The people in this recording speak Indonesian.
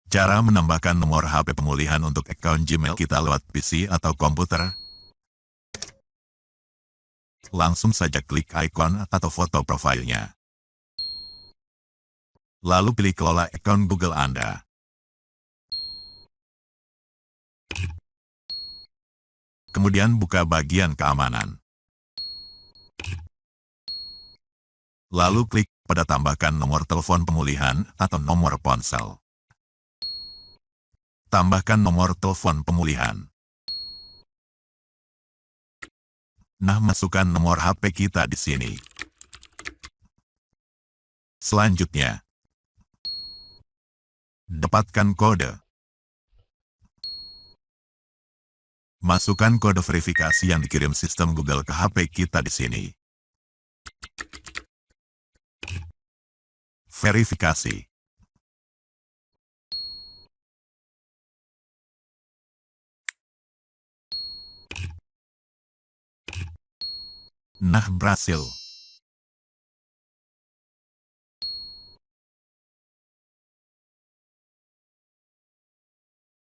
Cara menambahkan nomor HP pemulihan untuk akun Gmail kita lewat PC atau komputer. Langsung saja klik ikon atau foto profilnya. Lalu pilih kelola akun Google Anda. Kemudian buka bagian keamanan. Lalu klik pada tambahkan nomor telepon pemulihan atau nomor ponsel. Tambahkan nomor telepon pemulihan. Nah, masukkan nomor HP kita di sini. Selanjutnya, dapatkan kode. Masukkan kode verifikasi yang dikirim sistem Google ke HP kita di sini. Verifikasi. Nah, berhasil.